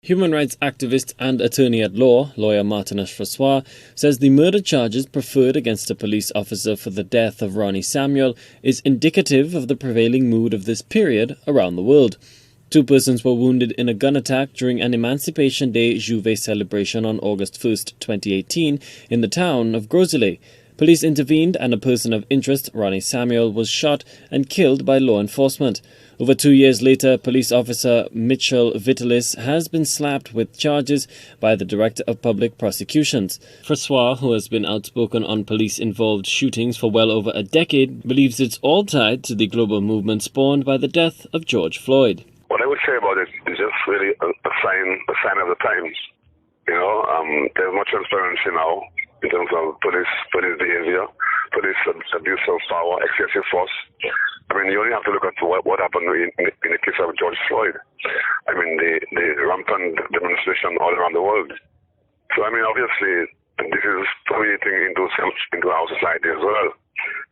Human rights activist and attorney-at-law, lawyer Martinus Francois, says the murder charges preferred against a police officer for the death of Ronnie Samuel is indicative of the prevailing mood of this period around the world. 2 persons were wounded in a gun attack during an Emancipation Day Juve celebration on August 1, 2018, in the town of Grosile. Police intervened and a person of interest, Ronnie Samuel, was shot and killed by law enforcement. Over 2 years later, police officer Mitchell Vitalis has been slapped with charges by the Director of Public Prosecutions. Francois, who has been outspoken on police-involved shootings for well over a decade, believes it's all tied to the global movement spawned by the death of George Floyd. What I would say about it is just really a sign of the times. There's much transparency now in terms of police behavior, police abuse of power, excessive force. You only have to look at what happened in the case of George Floyd. The rampant demonstration all around the world. So, obviously, this is permeating into our society as well.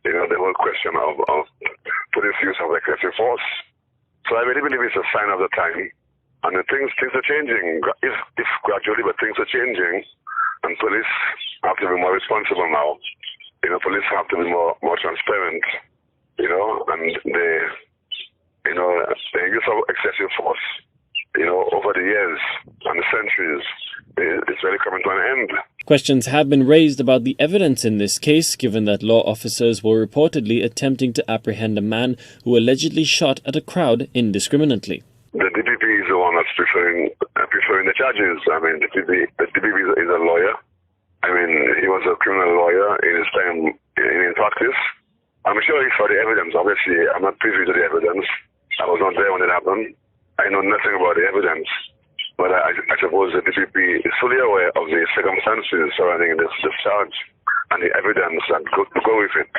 The whole question of police use of excessive force. So I really believe it's a sign of the time. And things are changing, if gradually, but things are changing. And police have to be more responsible now. Police have to be more transparent. And the use of excessive force, over the years and the centuries, it's really coming to an end. Questions have been raised about the evidence in this case, given that law officers were reportedly attempting to apprehend a man who allegedly shot at a crowd indiscriminately. The DPP is the one that's preferring the charges. The DPP is a lawyer. He was a criminal lawyer in his time in practice. I'm sure he saw the evidence. Obviously, I'm not privy to the evidence. I was not there when it happened. I know nothing about the evidence. But I suppose the DPP is fully aware of the circumstances surrounding this charge and the evidence that go with it.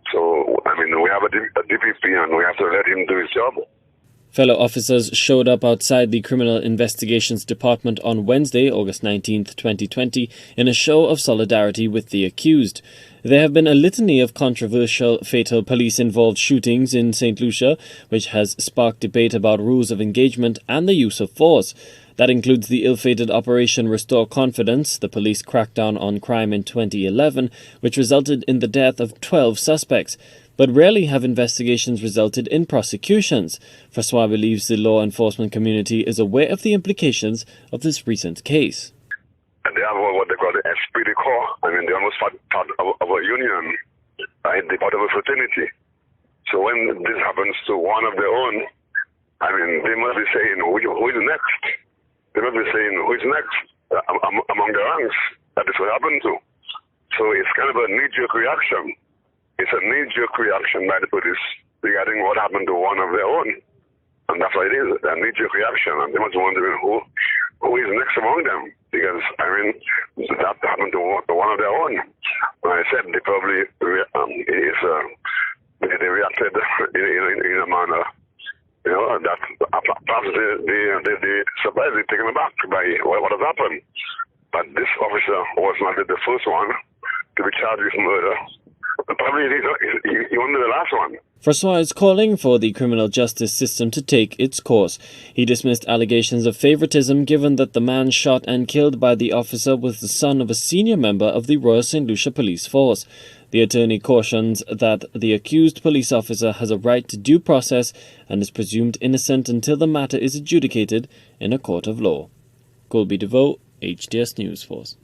So, we have a DPP and we have to let him do his job. Fellow officers showed up outside the Criminal Investigations Department on Wednesday, August 19, 2020, in a show of solidarity with the accused. There have been a litany of controversial, fatal police-involved shootings in St. Lucia, which has sparked debate about rules of engagement and the use of force. That includes the ill-fated Operation Restore Confidence, the police crackdown on crime in 2011, which resulted in the death of 12 suspects. But rarely have investigations resulted in prosecutions. Francois believes the law enforcement community is aware of the implications of this recent case. They have what they call the esprit de corps. They're almost part of a union, right? They're part of a fraternity. So when this happens to one of their own, they must be saying, who is next? They must be saying, who is next among the ranks that this will happen to? So it's kind of a knee-jerk reaction. It's a knee-jerk reaction by the police regarding what happened to one of their own. And that's what it is, a knee-jerk reaction. And they must be wondering who is next among them. Because, that happened to one of their own. And I said they probably they reacted in a manner, that perhaps they surprised, taken aback by what has happened. But this officer was not the first one to be charged with murder. Probably he won't be the last one. Francois is calling for the criminal justice system to take its course. He dismissed allegations of favoritism given that the man shot and killed by the officer was the son of a senior member of the Royal St. Lucia Police Force. The attorney cautions that the accused police officer has a right to due process and is presumed innocent until the matter is adjudicated in a court of law. Colby DeVoe, HDS News Force.